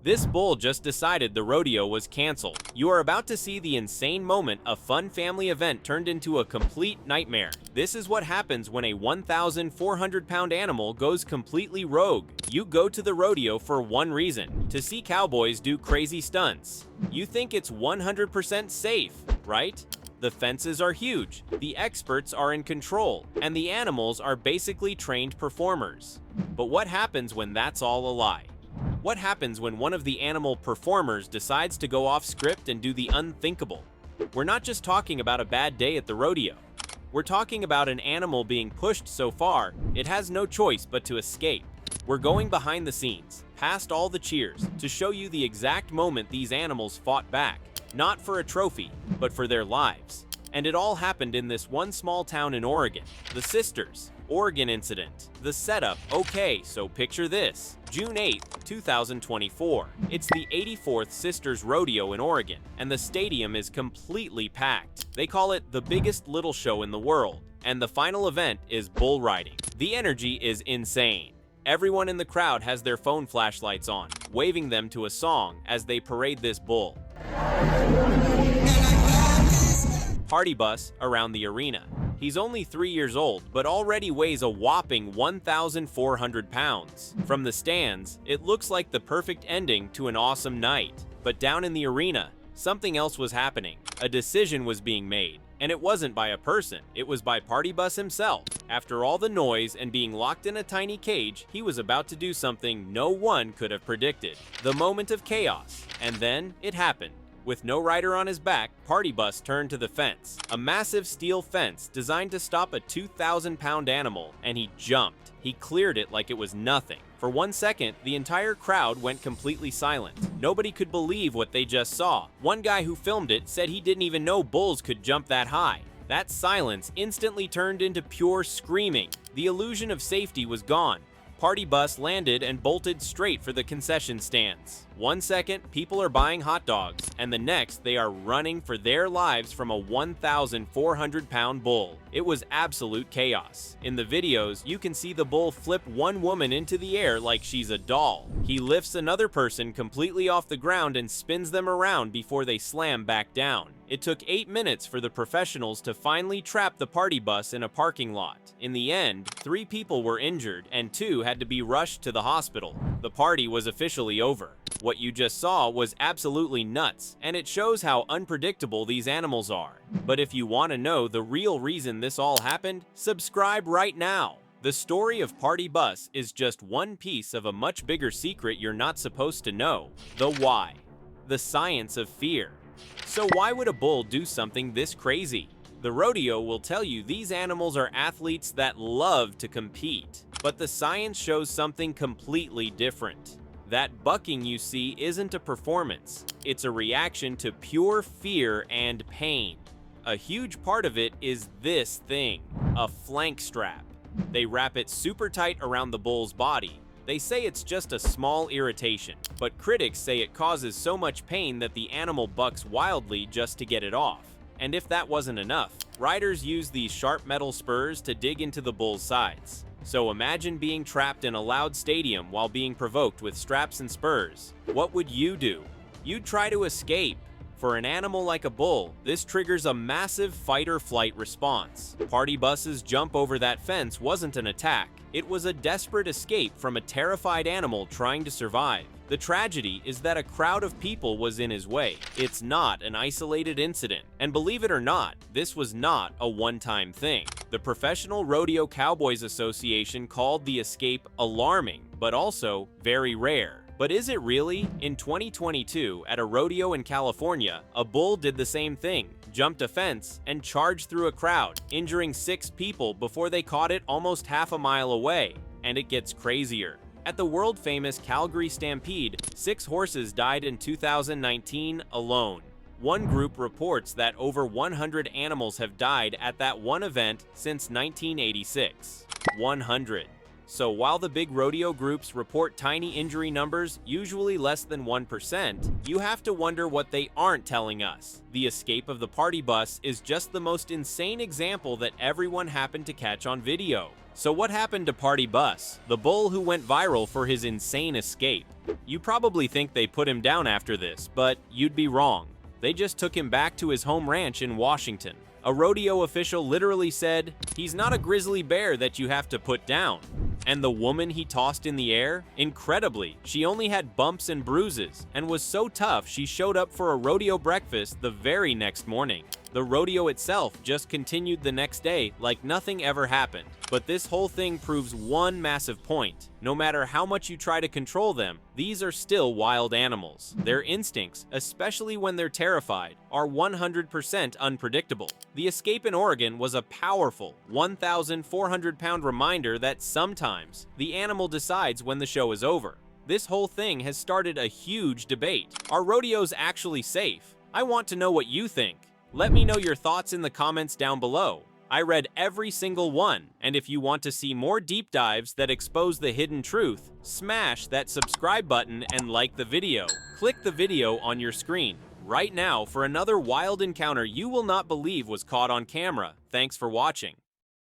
This bull just decided the rodeo was canceled. You are about to see the insane moment a fun family event turned into a complete nightmare. This is what happens when a 1,400-pound animal goes completely rogue. You go to the rodeo for one reason: to see cowboys do crazy stunts. You think it's 100% safe, right? The fences are huge, the experts are in control, and the animals are basically trained performers. But what happens when that's all a lie? What happens when one of the animal performers decides to go off script and do the unthinkable? We're not just talking about a bad day at the rodeo. We're talking about an animal being pushed so far, it has no choice but to escape. We're going behind the scenes, past all the cheers, to show you the exact moment these animals fought back. Not for a trophy, but for their lives. And it all happened in this one small town in Oregon. The Sisters, Oregon incident. The setup, okay, so picture this. June 8th, 2024. It's the 84th Sisters Rodeo in Oregon, and the stadium is completely packed. They call it the biggest little show in the world, and the final event is bull riding. The energy is insane. Everyone in the crowd has their phone flashlights on, waving them to a song as they parade this bull. Party bus around the arena. He's only 3 years old, but already weighs a whopping 1,400 pounds. From the stands, it looks like the perfect ending to an awesome night. But down in the arena, something else was happening. A decision was being made. And it wasn't by a person, it was by Party Bus himself. After all the noise and being locked in a tiny cage, he was about to do something no one could have predicted. The moment of chaos. And then it happened. With no rider on his back, Party Bus turned to the fence. A massive steel fence designed to stop a 2,000-pound animal, and he jumped. He cleared it like it was nothing. For 1 second, the entire crowd went completely silent. Nobody could believe what they just saw. One guy who filmed it said he didn't even know bulls could jump that high. That silence instantly turned into pure screaming. The illusion of safety was gone. Party Bus landed and bolted straight for the concession stands. 1 second, people are buying hot dogs, and the next, they are running for their lives from a 1,400-pound bull. It was absolute chaos. In the videos, you can see the bull flip one woman into the air like she's a doll. He lifts another person completely off the ground and spins them around before they slam back down. It took 8 minutes for the professionals to finally trap the Party Bus in a parking lot. In the end, 3 people were injured and 2 had to be rushed to the hospital. The party was officially over. What you just saw was absolutely nuts, and it shows how unpredictable these animals are. But if you want to know the real reason this all happened, subscribe right now. The story of Party Bus is just one piece of a much bigger secret you're not supposed to know. The why. The science of fear. So why would a bull do something this crazy? The rodeo will tell you these animals are athletes that love to compete. But the science shows something completely different. That bucking you see isn't a performance. It's a reaction to pure fear and pain. A huge part of it is this thing, a flank strap. They wrap it super tight around the bull's body. They say it's just a small irritation, but critics say it causes so much pain that the animal bucks wildly just to get it off. And if that wasn't enough, riders use these sharp metal spurs to dig into the bull's sides. So imagine being trapped in a loud stadium while being provoked with straps and spurs. What would you do? You'd try to escape. For an animal like a bull, this triggers a massive fight-or-flight response. Party Bus's jump over that fence wasn't an attack. It was a desperate escape from a terrified animal trying to survive. The tragedy is that a crowd of people was in his way. It's not an isolated incident. And believe it or not, this was not a one-time thing. The Professional Rodeo Cowboys Association called the escape alarming, but also very rare. But is it really? In 2022, at a rodeo in California, a bull did the same thing, jumped a fence, and charged through a crowd, injuring 6 people before they caught it almost half a mile away. And it gets crazier. At the world-famous Calgary Stampede, 6 horses died in 2019 alone. One group reports that over 100 animals have died at that one event since 1986. 100. So while the big rodeo groups report tiny injury numbers, usually less than 1%, you have to wonder what they aren't telling us. The escape of the Party Bus is just the most insane example that everyone happened to catch on video. So what happened to Party Bus, the bull who went viral for his insane escape? You probably think they put him down after this, but you'd be wrong. They just took him back to his home ranch in Washington. A rodeo official literally said, "He's not a grizzly bear that you have to put down." And the woman he tossed in the air? Incredibly, she only had bumps and bruises, and was so tough she showed up for a rodeo breakfast the very next morning. The rodeo itself just continued the next day like nothing ever happened. But this whole thing proves one massive point. No matter how much you try to control them, these are still wild animals. Their instincts, especially when they're terrified, are 100% unpredictable. The escape in Oregon was a powerful 1,400-pound reminder that sometimes the animal decides when the show is over. This whole thing has started a huge debate. Are rodeos actually safe? I want to know what you think. Let me know your thoughts in the comments down below. I read every single one, and if you want to see more deep dives that expose the hidden truth, smash that subscribe button and like the video. Click the video on your screen right now for another wild encounter you will not believe was caught on camera. Thanks for watching.